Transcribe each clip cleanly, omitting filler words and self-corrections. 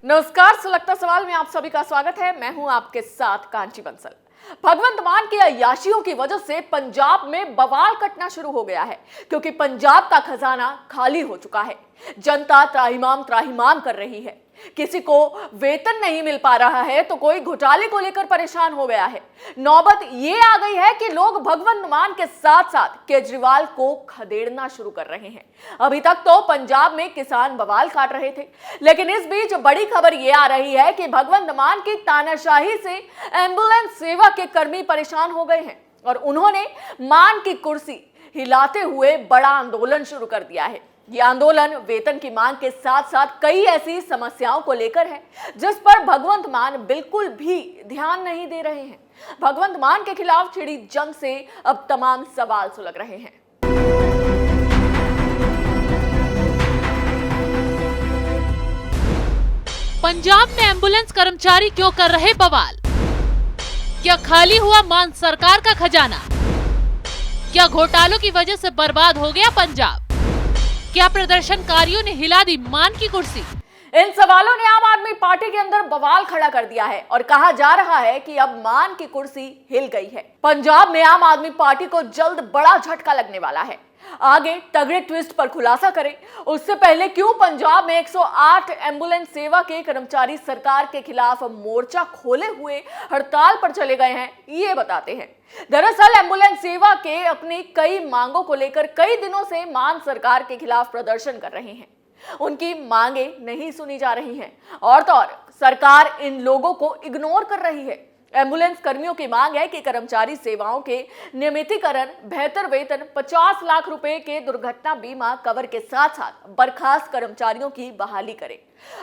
नमस्कार, सुलगता सवाल में आप सभी का स्वागत है। मैं हूं आपके साथ कांची बंसल। भगवंत मान की अय्याशियों की वजह से पंजाब में बवाल कटना शुरू हो गया है, क्योंकि पंजाब का खजाना खाली हो चुका है। जनता त्राहिमाम त्राहिमाम कर रही है। किसी को वेतन नहीं मिल पा रहा है तो कोई घोटाले को लेकर परेशान हो गया है। नौबत ये आ गई है कि लोग भगवंत मान के साथ साथ केजरीवाल को खदेड़ना शुरू कर रहे हैं। अभी तक तो पंजाब में किसान बवाल काट रहे थे, लेकिन इस बीच बड़ी खबर ये आ रही है कि भगवंत मान की तानाशाही से एम्बुलेंस सेवा के कर्मी परेशान हो गए हैं और उन्होंने मान की कुर्सी हिलाते हुए बड़ा आंदोलन शुरू कर दिया है। ये आंदोलन वेतन की मांग के साथ साथ कई ऐसी समस्याओं को लेकर है जिस पर भगवंत मान बिल्कुल भी ध्यान नहीं दे रहे हैं। भगवंत मान के खिलाफ छिड़ी जंग से अब तमाम सवाल सुलग रहे हैं। पंजाब में एम्बुलेंस कर्मचारी क्यों कर रहे बवाल? क्या खाली हुआ मान सरकार का खजाना? क्या घोटालों की वजह से बर्बाद हो गया पंजाब? क्या प्रदर्शनकारियों ने हिला दी मान की कुर्सी? इन सवालों ने आम आदमी पार्टी के अंदर बवाल खड़ा कर दिया है और कहा जा रहा है कि अब मान की कुर्सी हिल गई है। पंजाब में आम आदमी पार्टी को जल्द बड़ा झटका लगने वाला है। आगे तगड़े ट्विस्ट पर खुलासा करें उससे पहले क्यों पंजाब में 108 एम्बुलेंस सेवा के कर्मचारी सरकार के खिलाफ मोर्चा खोले हुए हड़ताल पर चले गए हैं, ये बताते हैं। दरअसल एम्बुलेंस सेवा के अपनी कई मांगों को लेकर कई दिनों से मान सरकार के खिलाफ प्रदर्शन कर रहे हैं। उनकी मांगे नहीं सुनी जा रही हैं और तो और सरकार इन लोगों को इग्नोर कर रही है। एम्बुलेंस कर्मियों की मांग है कि कर्मचारी सेवाओं के नियमितीकरण, बेहतर वेतन, 50 लाख रुपए के दुर्घटना बीमा कवर के साथ साथ बर्खास्त कर्मचारियों की बहाली करें।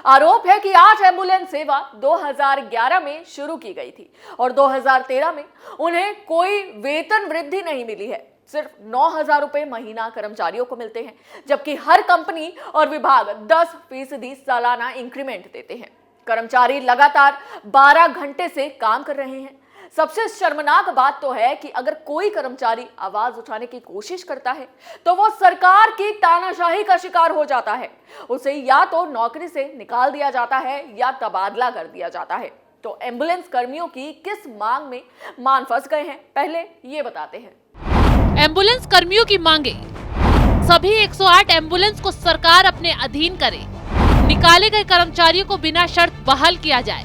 आरोप है कि 8 एम्बुलेंस सेवा 2011 में शुरू की गई थी और 2013 में उन्हें कोई वेतन वृद्धि नहीं मिली है। सिर्फ 9,000 रुपए महीना कर्मचारियों को मिलते हैं, जबकि हर कंपनी और विभाग 10% सालाना इंक्रीमेंट देते हैं। कर्मचारी लगातार 12 घंटे से काम कर रहे हैं। सबसे शर्मनाक बात तो है कि अगर कोई कर्मचारी आवाज उठाने की कोशिश करता है तो वो सरकार की तानाशाही का शिकार हो जाता है। उसे या तो नौकरी से निकाल दिया जाता है या तबादला कर दिया जाता है। तो एम्बुलेंस कर्मियों की किस मांग में मान फंस गए हैं, पहले ये बताते हैं। एम्बुलेंस कर्मियों की मांगे। सभी 108 एम्बुलेंस को सरकार अपने अधीन करे। निकाले गए कर्मचारियों को बिना शर्त बहाल किया जाए।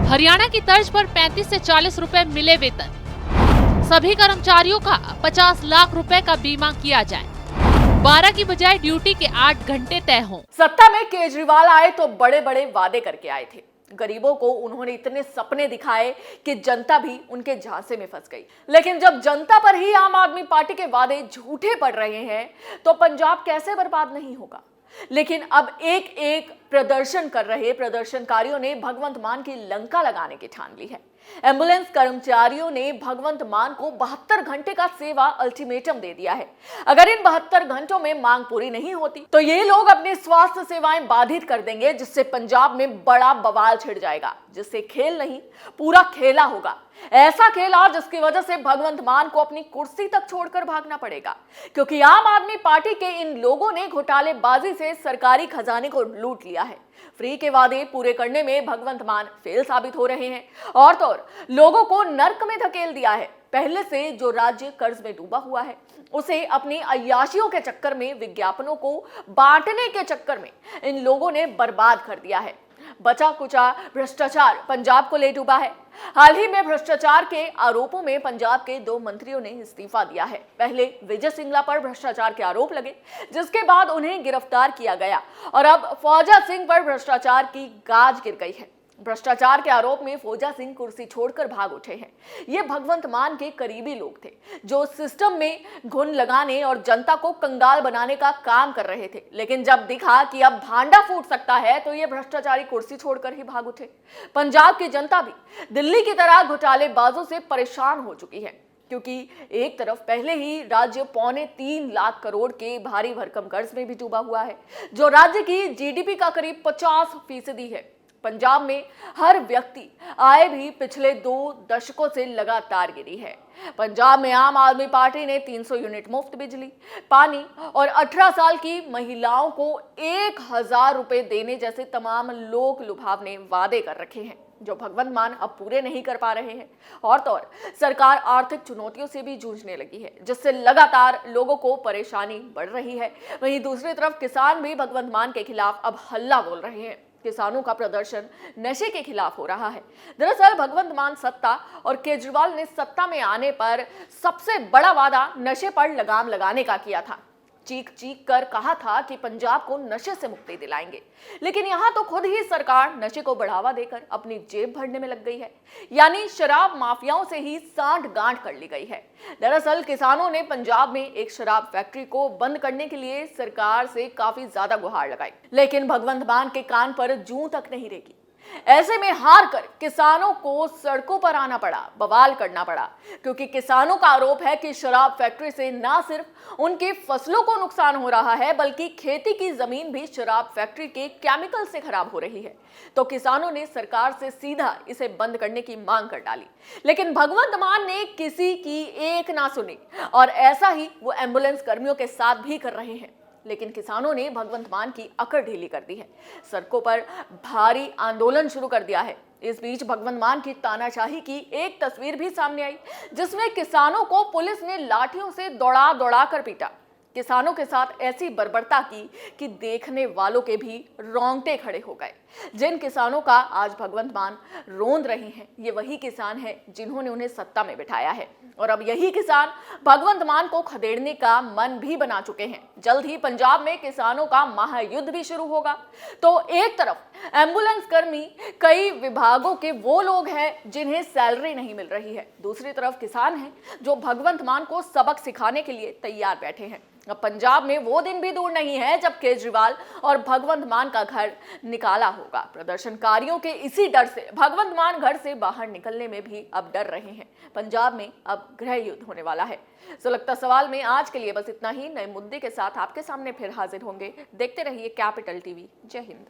हरियाणा की तर्ज पर 35 से 40 रुपए मिले वेतन। सभी कर्मचारियों का 50 लाख रुपए का बीमा किया जाए। 12 की बजाय ड्यूटी के 8 घंटे तय हों। सत्ता में केजरीवाल आए तो बड़े बड़े वादे करके आए थे। गरीबों को उन्होंने इतने सपने दिखाए कि जनता भी उनके झांसे में फंस गई। लेकिन जब जनता पर ही आम आदमी पार्टी के वादे झूठे पड़ रहे हैं तो पंजाब कैसे बर्बाद नहीं होगा। लेकिन अब एक एक प्रदर्शन कर रहे प्रदर्शनकारियों ने भगवंत मान की लंका लगाने की ठान ली है। एम्बुलेंस कर्मचारियों ने भगवंत मान को 72 घंटे का सेवा अल्टीमेटम दे दिया है। अगर इन 72 घंटों में मांग पूरी नहीं होती तो ये लोग अपनी स्वास्थ्य सेवाएं बाधित कर देंगे, जिससे पंजाब में बड़ा बवाल छिड़ जाएगा, जिससे खेल नहीं पूरा खेला होगा। ऐसा खेला जिसकी वजह से भगवंत मान को अपनी कुर्सी तक छोड़कर भागना पड़ेगा, क्योंकि आम आदमी पार्टी के इन लोगों ने घोटालेबाजी से सरकारी खजाने को लूट लिया है। फ्री के वादे पूरे करने में भगवंत मान फेल साबित हो रहे हैं और तो और लोगों को नर्क में धकेल दिया है। पहले से जो राज्य कर्ज में डूबा हुआ है उसे अपनी अय्याशियों के चक्कर में, विज्ञापनों को बांटने के चक्कर में इन लोगों ने बर्बाद कर दिया है। बचा कुचा भ्रष्टाचार पंजाब को ले डूबा है। हाल ही में भ्रष्टाचार के आरोपों में पंजाब के 2 मंत्रियों ने इस्तीफा दिया है। पहले विजय सिंगला पर भ्रष्टाचार के आरोप लगे, जिसके बाद उन्हें गिरफ्तार किया गया और अब फौजा सिंह पर भ्रष्टाचार की गाज गिर गई है। भ्रष्टाचार के आरोप में फौजा सिंह कुर्सी छोड़कर भाग उठे हैं। ये भगवंत मान के करीबी लोग थे जो सिस्टम में घुन लगाने और जनता को कंगाल बनाने का काम कर रहे थे। लेकिन जब दिखा कि अब भांडा फूट सकता है तो ये भ्रष्टाचारी कुर्सी छोड़कर ही भाग उठे। पंजाब की जनता भी दिल्ली की तरह घोटालेबाजों से परेशान हो चुकी है, क्योंकि एक तरफ पहले ही राज्य 3.25 लाख करोड़ के भारी भरकम कर्ज में भी डूबा हुआ है, जो राज्य की जीडीपी का करीब 50% है। पंजाब में हर व्यक्ति आय भी पिछले 2 दशकों से लगातार गिरी है। पंजाब में आम आदमी पार्टी ने 300 यूनिट मुफ्त बिजली, पानी और 18 साल की महिलाओं को 1000 रुपए देने जैसे तमाम लोक लुभावने वादे कर रखे हैं, जो भगवंत मान अब पूरे नहीं कर पा रहे हैं। और तो और सरकार आर्थिक चुनौतियों से भी जूझने लगी है, जिससे लगातार लोगों को परेशानी बढ़ रही है। वहीं दूसरी तरफ किसान भी भगवंत मान के खिलाफ अब हल्ला बोल रहे हैं। किसानों का प्रदर्शन नशे के खिलाफ हो रहा है। दरअसल भगवंत मान सत्ता और केजरीवाल ने सत्ता में आने पर सबसे बड़ा वादा नशे पर लगाम लगाने का किया था। चीख चीख कर कहा था कि पंजाब को नशे से मुक्ति दिलाएंगे, लेकिन यहां तो खुद ही सरकार नशे को बढ़ावा देकर अपनी जेब भरने में लग गई है। यानी शराब माफियाओं से ही सांठ गांठ कर ली गई है। दरअसल किसानों ने पंजाब में एक शराब फैक्ट्री को बंद करने के लिए सरकार से काफी ज्यादा गुहार लगाई, लेकिन भगवंत मान के कान पर जूं तक नहीं रेगी। ऐसे में हार कर किसानों को सड़कों पर आना पड़ा, बवाल करना पड़ा, क्योंकि किसानों का आरोप है कि शराब फैक्ट्री से ना सिर्फ उनकी फसलों को नुकसान हो रहा है, बल्कि खेती की जमीन भी शराब फैक्ट्री के केमिकल से खराब हो रही है। तो किसानों ने सरकार से सीधा इसे बंद करने की मांग कर डाली, लेकिन भगवंत मान ने किसी की एक ना सुनी और ऐसा ही वो एम्बुलेंस कर्मियों के साथ भी कर रहे हैं। लेकिन किसानों ने भगवंत मान की अकड़ ढीली कर दी है, सड़कों पर भारी आंदोलन शुरू कर दिया है। इस बीच भगवंत मान की तानाशाही की एक तस्वीर भी सामने आई, जिसमें किसानों को पुलिस ने लाठियों से दौड़ा दौड़ा कर पीटा। किसानों के साथ ऐसी बर्बरता की कि देखने वालों के भी रोंगटे खड़े हो गए। जिन किसानों का आज भगवंत मान रोंद रहे हैं, ये वही किसान हैं जिन्होंने उन्हें सत्ता में बिठाया है, और अब यही किसान भगवंत मान को खदेड़ने का मन भी बना चुके हैं। जल्द ही पंजाब में किसानों का महायुद्ध भी शुरू होगा। तो एक तरफ एम्बुलेंस कर्मी, कई विभागों के वो लोग हैं जिन्हें सैलरी नहीं मिल रही है, दूसरी तरफ किसान हैं जो भगवंत मान को सबक सिखाने के लिए तैयार बैठे हैं। अब पंजाब में वो दिन भी दूर नहीं है जब केजरीवाल और भगवंत मान का घर निकाला होगा। प्रदर्शनकारियों के इसी डर से भगवंत मान घर से बाहर निकलने में भी अब डर रहे हैं। पंजाब में अब गृह युद्ध होने वाला है। सुलगता सवाल में आज के लिए बस इतना ही। नए मुद्दे के साथ आपके सामने फिर हाजिर होंगे। देखते रहिए कैपिटल टीवी। जय हिंद।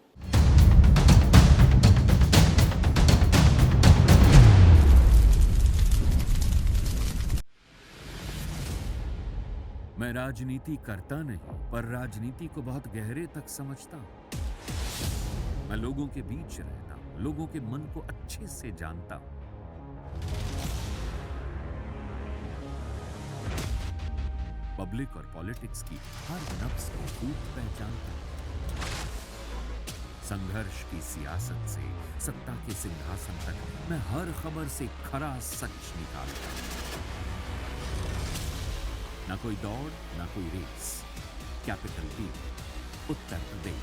मैं राजनीति करता नहीं, पर राजनीति को बहुत गहरे तक समझता हूं। मैं लोगों के बीच रहता हूं, लोगों के मन को अच्छे से जानता हूं। पब्लिक और पॉलिटिक्स की हर नब्ज को खूब पहचानता हूं। संघर्ष की सियासत से सत्ता के सिंहासन तक मैं हर खबर से खरा सच निकालता हूं। ना कोई दौड़, ना कोई race. Capital TV, Uttar Pradesh.